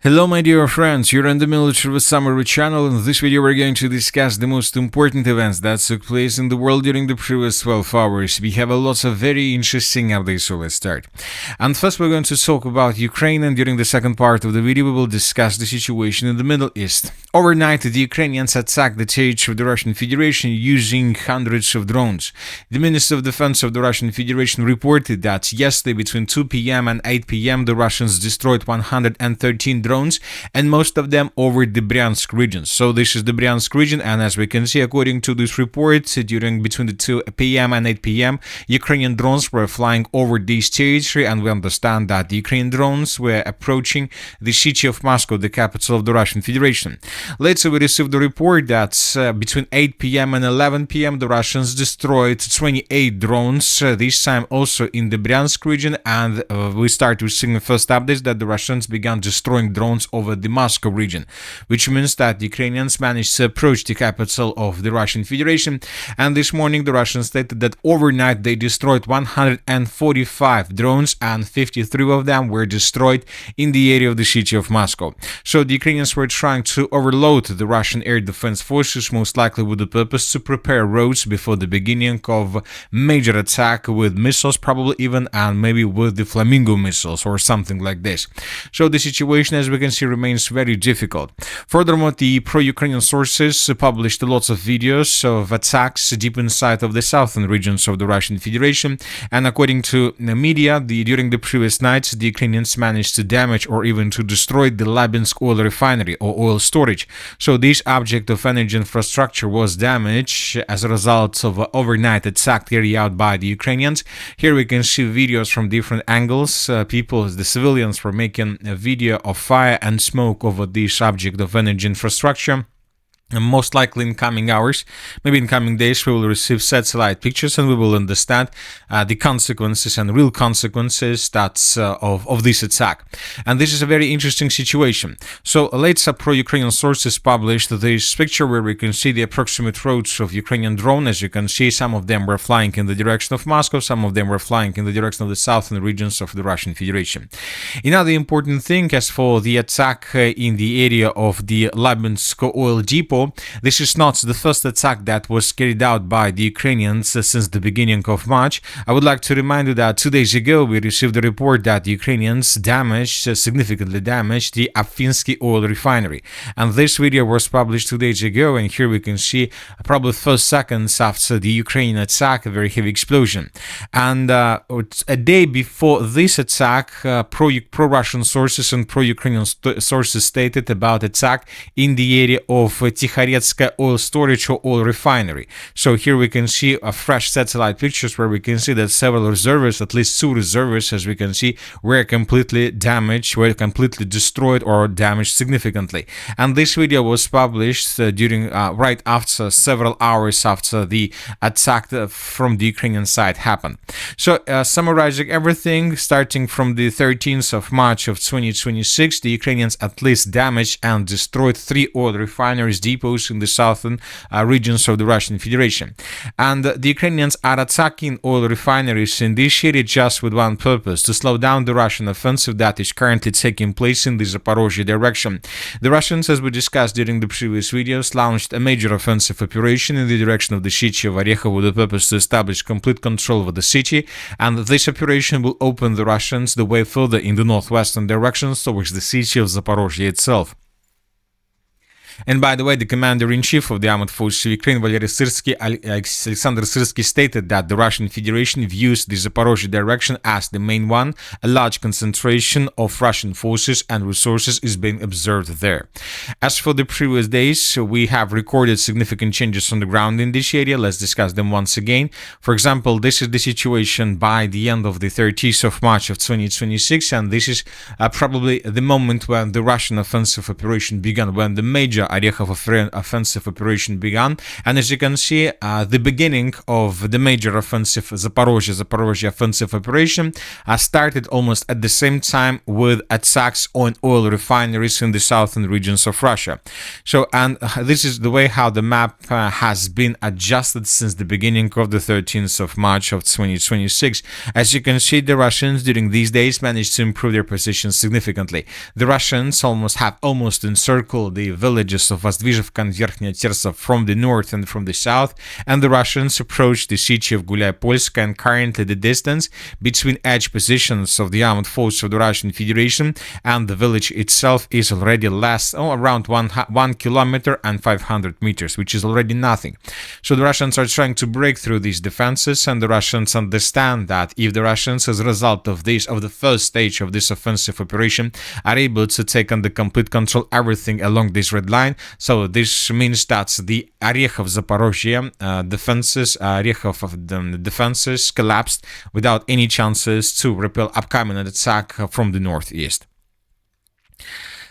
Hello my dear friends, you're on the Military Summary channel. In this video we're going to discuss the most important events that took place in the world during the previous 12 hours. We have a lot of very interesting updates, so let's start. And first we're going to talk about Ukraine, and during the second part of the video we will discuss the situation in the Middle East. Overnight the Ukrainians attacked the territory of the Russian Federation using hundreds of drones. The Minister of Defense of the Russian Federation reported that yesterday between 2 p.m. and 8 p.m. the Russians destroyed 113 drones, and most of them over the Bryansk region. So this is the Bryansk region, and as we can see, according to this report, during between the 2 p.m. and 8 p.m. Ukrainian drones were flying over this territory, and we understand that the Ukrainian drones were approaching the city of Moscow, the capital of the Russian Federation. Later we received the report that between 8 p.m. and 11 p.m. the Russians destroyed 28 drones, this time also in the Bryansk region, and we start receiving the first updates that the Russians began destroying drones over the Moscow region, which means that the Ukrainians managed to approach the capital of the Russian Federation. And this morning the Russians stated that overnight they destroyed 145 drones, and 53 of them were destroyed in the area of the city of Moscow. So the Ukrainians were trying to overload the Russian air defense forces, most likely with the purpose to prepare roads before the beginning of major attack with missiles, probably even, and maybe with the Flamingo missiles or something like this. So the situation, as we can see, remains very difficult. Furthermore, the pro-Ukrainian sources published lots of videos of attacks deep inside of the southern regions of the Russian Federation, and according to the media, during the previous nights, the Ukrainians managed to damage or even to destroy the Labinsk oil refinery or oil storage. So this object of energy infrastructure was damaged as a result of an overnight attack carried out by the Ukrainians. Here we can see videos from different angles. The civilians were making a video of fire and smoke over this object of energy infrastructure. And most likely in coming hours, maybe in coming days, we will receive satellite pictures and we will understand the consequences and real consequences of this attack. And this is a very interesting situation. So later pro-Ukrainian sources published this picture where we can see the approximate routes of Ukrainian drone. As you can see, some of them were flying in the direction of Moscow, some of them were flying in the direction of the southern regions of the Russian Federation. Another important thing, as for the attack in the area of the Labinsk oil depot, this is not the first attack that was carried out by the Ukrainians since the beginning of March. I would like to remind you that 2 days ago we received a report that the Ukrainians significantly damaged the Afinsky oil refinery. And this video was published 2 days ago, and here we can see probably first seconds after the Ukrainian attack, a very heavy explosion. And a day before this attack, pro-Russian sources and pro-Ukrainian sources stated about attack in the area of Hrodivka oil storage or oil refinery. So here we can see a fresh satellite pictures where we can see that several reservoirs, at least 2 reservoirs, as we can see, were completely damaged, were completely destroyed or damaged significantly. And this video was published during right after several hours after the attack from the Ukrainian side happened. So summarizing everything, starting from the 13th of March of 2026, the Ukrainians at least damaged and destroyed 3 oil refineries depots in the southern regions of the Russian Federation. And the Ukrainians are attacking oil refineries in this area just with one purpose: to slow down the Russian offensive that is currently taking place in the Zaporizhzhia direction. The Russians, as we discussed during the previous videos, launched a major offensive operation in the direction of the city of Orekho with the purpose to establish complete control over the city, and this operation will open the Russians the way further in the northwestern direction towards the city of Zaporizhzhia itself. And by the way, the commander-in-chief of the armed forces of Ukraine, Alexander Syrsky, stated that the Russian Federation views the Zaporizhzhia direction as the main one. A large concentration of Russian forces and resources is being observed there. As for the previous days, we have recorded significant changes on the ground in this area. Let's discuss them once again. For example, this is the situation by the end of the 30th of March of 2026, and this is probably the moment when the Russian offensive operation began, when the major Orechov offensive operation began. And as you can see, the beginning of the major offensive Zaporizhzhia offensive operation started almost at the same time with attacks on oil refineries in the southern regions of Russia. So, and this is the way how the map has been adjusted since the beginning of the 13th of March of 2026. As you can see, the Russians during these days managed to improve their position significantly. The Russians have almost encircled the villages of Vozdvizhivka and Verkhnya Tertsov from the north and from the south, and the Russians approached the city of Gulyai-Polska, and currently the distance between edge positions of the armed forces of the Russian Federation and the village itself is already around 1 kilometer and 500 meters, which is already nothing. So the Russians are trying to break through these defenses, and the Russians understand that if the Russians, as a result of the first stage of this offensive operation, are able to take under complete control everything along this red line, so this means that the Orechov Zaporizhzhia defenses collapsed without any chances to repel upcoming attack from the northeast.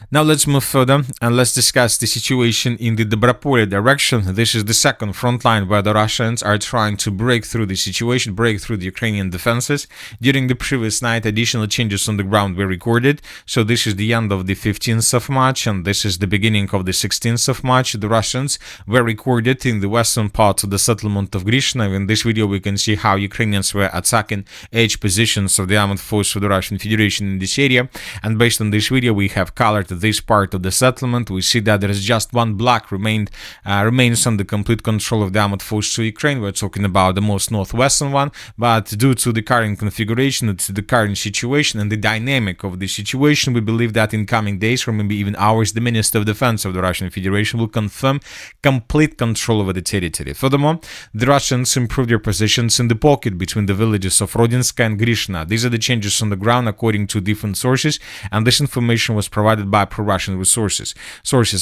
Now let's move further and let's discuss the situation in the Dobropolye direction. This is the second front line where the Russians are trying to break through the situation, break through the Ukrainian defenses. During the previous night, additional changes on the ground were recorded. So this is the end of the 15th of March and this is the beginning of the 16th of March. The Russians were recorded in the western part of the settlement of Grishna. In this video, we can see how Ukrainians were attacking edge positions of the armed force of the Russian Federation in this area. And based on this video, we have colored this part of the settlement. We see that there is just one block remains under complete control of the armed forces of Ukraine. We're talking about the most northwestern one, but due to the current configuration, to the current situation and the dynamic of the situation, we believe that in coming days or maybe even hours, the Minister of Defense of the Russian Federation will confirm complete control over the territory. Furthermore, the Russians improved their positions in the pocket between the villages of Hrodivka and Grishna. These are the changes on the ground according to different sources, and this information was provided by pro-Russian sources.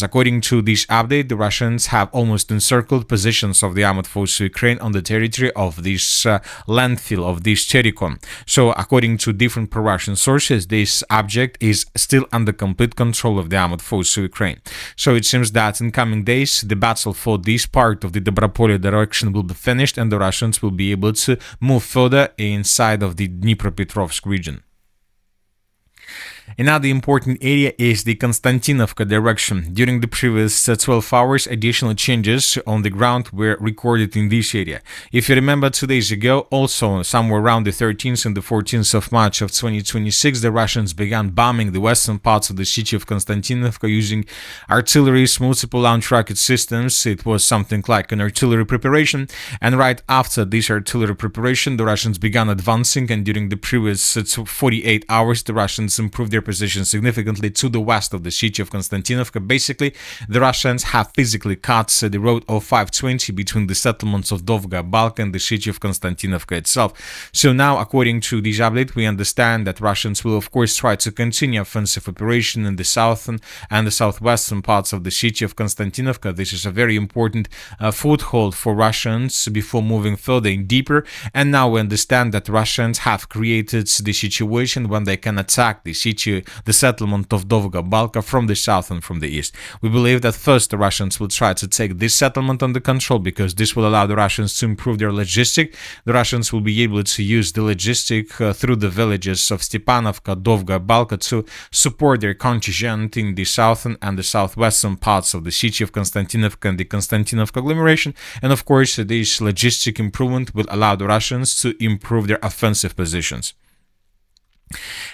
According to this update, the Russians have almost encircled positions of the armed forces of Ukraine on the territory of this landfill, of this Terikon. So according to different pro-Russian sources, this object is still under complete control of the armed forces of Ukraine. So it seems that in coming days, the battle for this part of the Dobropolye direction will be finished and the Russians will be able to move further inside of the Dnipropetrovsk region. Another important area is the Constantinivka direction. During the previous 12 hours, additional changes on the ground were recorded in this area. If you remember 2 days ago, also somewhere around the 13th and the 14th of March of 2026, the Russians began bombing the western parts of the city of Constantinivka using artillery, multiple launch rocket systems. It was something like an artillery preparation. And right after this artillery preparation, the Russians began advancing, and during the previous 48 hours, the Russians improved their position significantly to the west of the city of Constantinivka. Basically, the Russians have physically cut the road of 520 between the settlements of Dovga Balka and the city of Constantinivka itself. So now, according to this update, we understand that Russians will of course try to continue offensive operation in the southern and the southwestern parts of the city of Constantinivka. This is a very important foothold for Russians before moving further and deeper. And now we understand that Russians have created the situation when they can attack the city, the settlement of Dovga Balka from the south and from the east. We believe that first the Russians will try to take this settlement under control because this will allow the Russians to improve their logistic. The Russians will be able to use the logistic through the villages of Stepanovka, Dovga Balka to support their contingent in the southern and the southwestern parts of the city of Constantinivka and the Constantinivka agglomeration. And of course, this logistic improvement will allow the Russians to improve their offensive positions.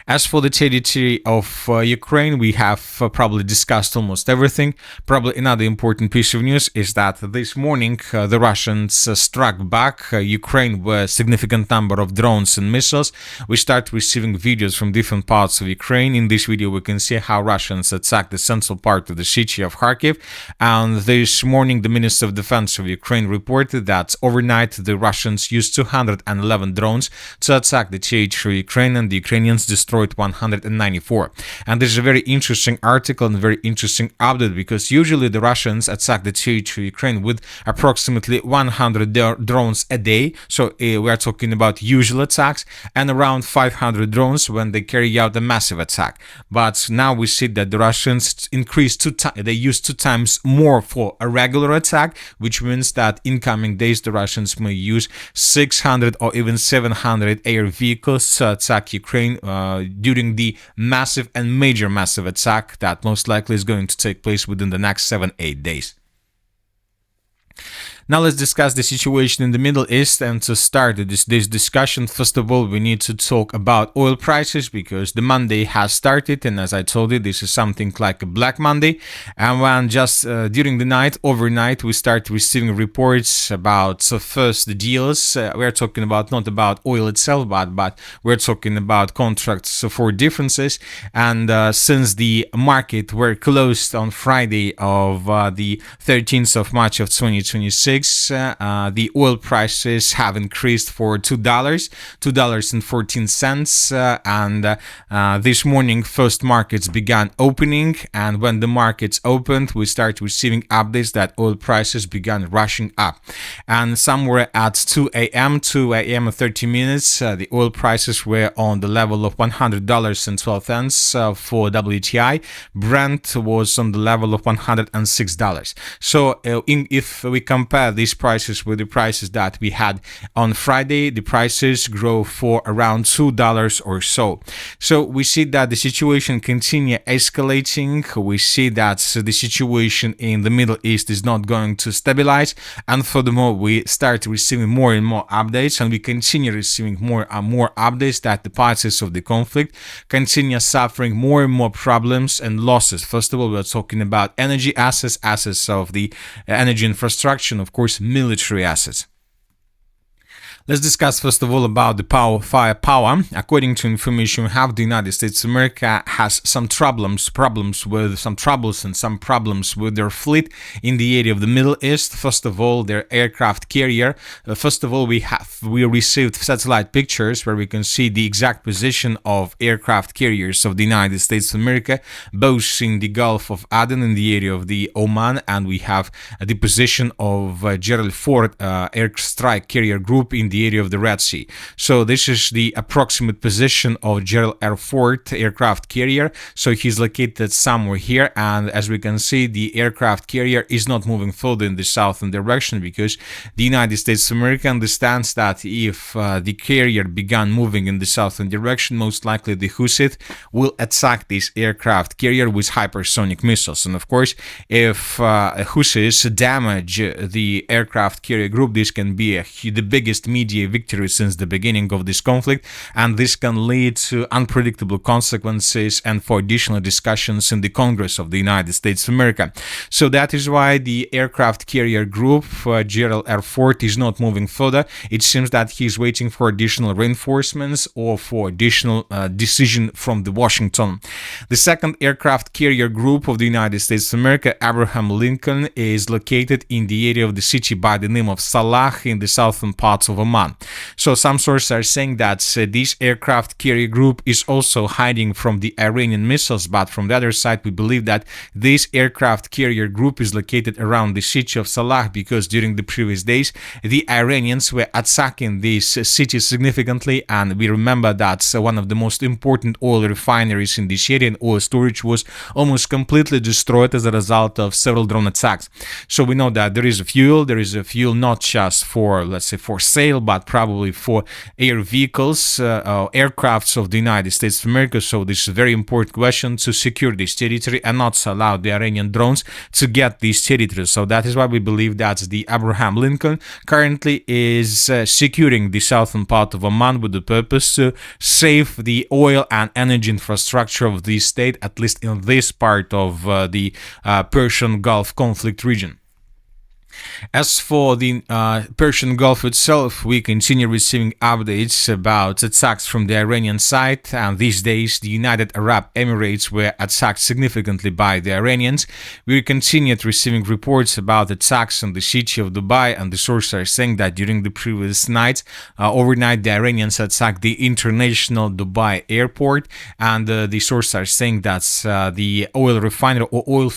As for the territory of Ukraine, we have probably discussed almost everything. Probably another important piece of news is that this morning the Russians struck back Ukraine with a significant number of drones and missiles. We start receiving videos from different parts of Ukraine. In this video, we can see how Russians attacked the central part of the city of Kharkiv. And this morning, the Minister of Defense of Ukraine reported that overnight the Russians used 211 drones to attack the territory of Ukraine, and the Ukrainians Iranians destroyed 194. And this is a very interesting article and very interesting update, because usually the Russians attack the territory of Ukraine with approximately 100 drones a day. So we are talking about usual attacks, and around 500 drones when they carry out a massive attack. But now we see that the Russians increased they use 2 times more for a regular attack, which means that in coming days the Russians may use 600 or even 700 air vehicles to attack Ukraine during the massive and massive attack that most likely is going to take place within the next 7-8 days. Now let's discuss the situation in the Middle East, and to start this discussion, first of all, we need to talk about oil prices, because the Monday has started, and as I told you, this is something like a Black Monday. And when just during the night, overnight, we start receiving reports about first deals. We're talking about not about oil itself, but we're talking about contracts for differences. And since the market were closed on Friday of the 13th of March of 2026, the oil prices have increased for $2.14, and this morning first markets began opening, and when the markets opened, we start receiving updates that oil prices began rushing up, and somewhere at 2 a.m. 30 minutes, the oil prices were on the level of $100.12 for WTI. Brent was on the level of $106. So if we compare these prices with the prices that we had on Friday, the prices grow for around $2 or so. So we see that the situation continue escalating. We see that the situation in the Middle East is not going to stabilize, and furthermore, we start receiving more and more updates, and we continue receiving more and more updates that the parties of the conflict continue suffering more and more problems and losses. First of all, we're talking about energy assets of the energy infrastructure, and of course military assets. Let's discuss first of all about the firepower. According to information we have, the United States of America has some troubles with their fleet in the area of the Middle East. First of all, their aircraft carrier. First of all, we received satellite pictures where we can see the exact position of aircraft carriers of the United States of America, both in the Gulf of Aden in the area of the Oman, and we have the position of Gerald Ford airstrike carrier group in the area of the Red Sea. So this is the approximate position of Gerald R. Ford aircraft carrier. So he's located somewhere here, and as we can see, the aircraft carrier is not moving further in the southern direction, because the United States of America understands that if the carrier began moving in the southern direction, most likely the Houthis will attack this aircraft carrier with hypersonic missiles. And of course, if Houthis damage the aircraft carrier group, this can be the biggest media victory since the beginning of this conflict, and this can lead to unpredictable consequences and for additional discussions in the Congress of the United States of America. So that is why the aircraft carrier group, Gerald R. Ford, is not moving further. It seems that he's waiting for additional reinforcements or for additional decision from the Washington. The second aircraft carrier group of the United States of America, Abraham Lincoln, is located in the area of the city by the name of Salah in the southern parts of Oman. So some sources are saying that this aircraft carrier group is also hiding from the Iranian missiles, but from the other side, we believe that this aircraft carrier group is located around the city of Salah, because during the previous days, the Iranians were attacking this city significantly, and we remember that one of the most important oil refineries in this area and oil storage was almost completely destroyed as a result of several drone attacks. So we know that there is a fuel not just for, let's say, for sale, but probably for air vehicles, aircrafts of the United States of America. So this is a very important question, to secure this territory and not allow the Iranian drones to get these territories. So that is why we believe that the Abraham Lincoln currently is securing the southern part of Oman with the purpose to save the oil and energy infrastructure of the state, at least in this part of the Persian Gulf conflict region. As for the Persian Gulf itself, we continue receiving updates about attacks from the Iranian side, and these days the United Arab Emirates were attacked significantly by the Iranians. We continued receiving reports about attacks on the city of Dubai, and the sources are saying that during the previous night, overnight, the Iranians attacked the international Dubai airport, and the sources are saying that the oil refinery or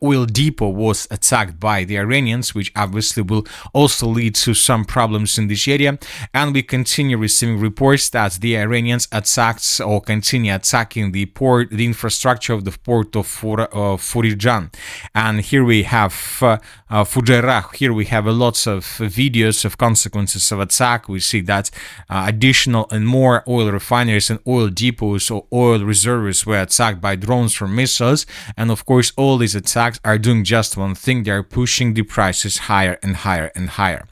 oil depot was attacked by the Iranians, which obviously will also lead to some problems in this area. And we continue receiving reports that the Iranians attacked or continue attacking the port, the infrastructure of the port of Zaporizhzhia. And here we have Fujairah. Here we have lots of videos of consequences of attack. We see that additional and more oil refineries and oil depots or oil reservoirs were attacked by drones or missiles. And of course, all these attacks are doing just one thing: they are pushing the prices higher and higher and higher.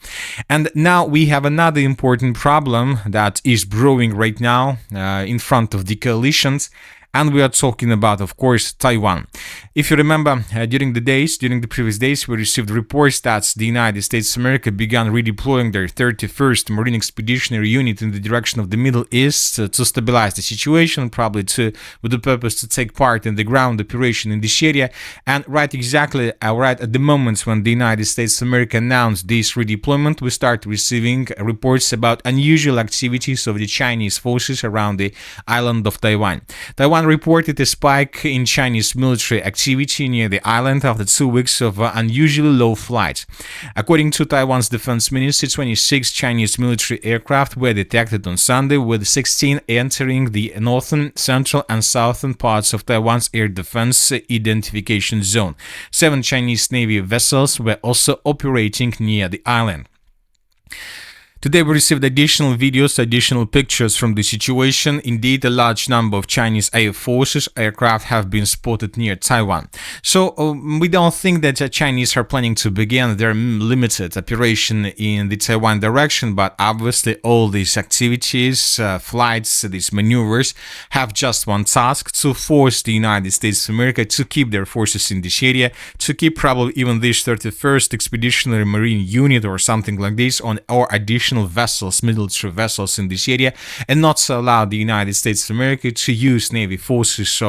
And now we have another important problem that is brewing right now in front of the coalitions. And we are talking about, of course, Taiwan. If you remember, during the previous days, we received reports that the United States of America began redeploying their 31st Marine Expeditionary Unit in the direction of the Middle East to stabilize the situation, probably with the purpose to take part in the ground operation in this area. And right at the moment when the United States of America announced this redeployment, we start receiving reports about unusual activities of the Chinese forces around the island of Taiwan. Taiwan reported a spike in Chinese military activity near the island after 2 weeks of unusually low flights. According to Taiwan's defense ministry, 26 Chinese military aircraft were detected on Sunday, with 16 entering the northern, central, and southern parts of Taiwan's air defense identification zone. 7 Chinese Navy vessels were also operating near the island. Today we received additional videos, additional pictures from the situation. Indeed, a large number of Chinese Air Forces aircraft have been spotted near Taiwan. So we don't think that the Chinese are planning to begin their limited operation in the Taiwan direction, but obviously all these activities, flights, these maneuvers have just one task: to force the United States of America to keep their forces in this area, to keep probably even this 31st Expeditionary Marine Unit or something like this on or additional vessels, military vessels in this area, and not to allow the United States of America to use Navy forces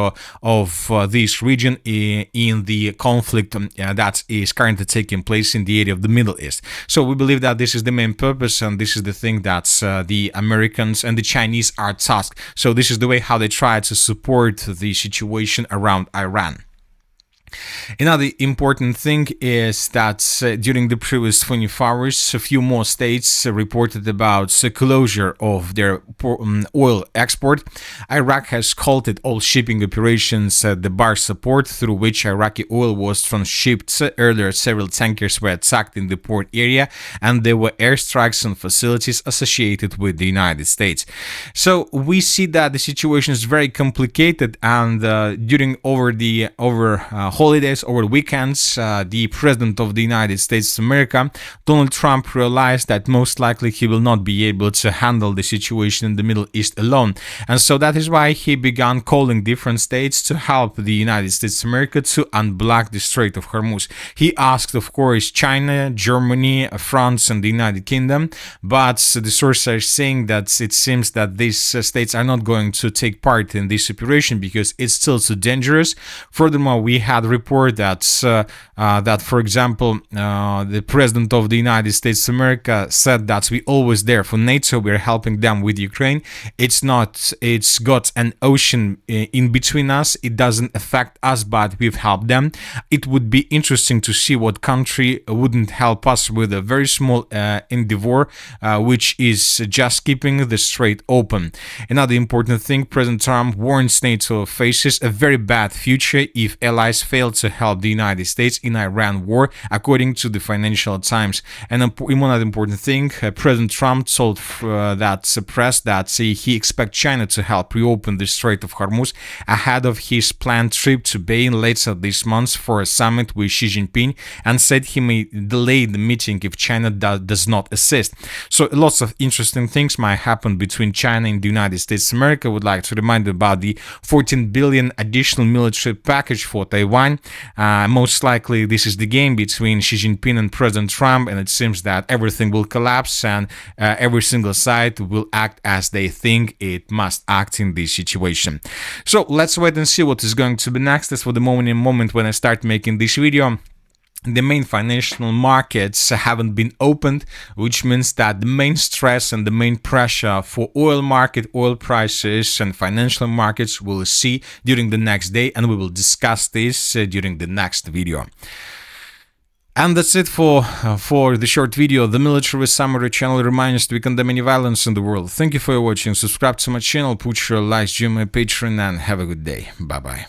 of this region in the conflict that is currently taking place in the area of the Middle East. So we believe that this is the main purpose, and this is the thing that the Americans and the Chinese are tasked. So this is the way how they try to support the situation around Iran. Another important thing is that during the previous 24 hours, a few more states reported about the closure of their oil export. Iraq has halted all shipping operations at the Barsa port, through which Iraqi oil was transshipped. Earlier, several tankers were attacked in the port area, and there were airstrikes on facilities associated with the United States. So we see that the situation is very complicated, and over holidays, over weekends, the President of the United States of America, Donald Trump, realized that most likely he will not be able to handle the situation in the Middle East alone. And so that is why he began calling different states to help the United States of America to unblock the Strait of Hormuz. He asked, of course, China, Germany, France, and the United Kingdom, but the sources are saying that it seems that these states are not going to take part in this operation because it's still too dangerous. Furthermore, we had report that, for example, the President of the United States of America said that we always there for NATO, we're helping them with Ukraine. It's got an ocean in between us. It doesn't affect us, but we've helped them. It would be interesting to see what country wouldn't help us with a very small endeavor, which is just keeping the strait open. Another important thing, President Trump warns NATO faces a very bad future if allies fail to help the United States in Iran war, according to the Financial Times. And another important thing, President Trump told that press that he expects China to help reopen the Strait of Hormuz ahead of his planned trip to Beijing later this month for a summit with Xi Jinping, and said he may delay the meeting if China does not assist. So lots of interesting things might happen between China and the United States of America. I would like to remind you about the 14 billion additional military package for Taiwan. Taiwan. Most likely this is the game between Xi Jinping and President Trump, and it seems that everything will collapse and every single side will act as they think it must act in this situation. So let's wait and see what is going to be next. As for the moment when I start making this video, the main financial markets haven't been opened, which means that the main stress and the main pressure for oil market, oil prices and financial markets we'll see during the next day, and we will discuss this during the next video. And that's it for the short video. The military summary channel reminds us to condemn any violence in the world. Thank you for watching. Subscribe to my channel, put your likes, join my Patreon, and have a good day. Bye bye.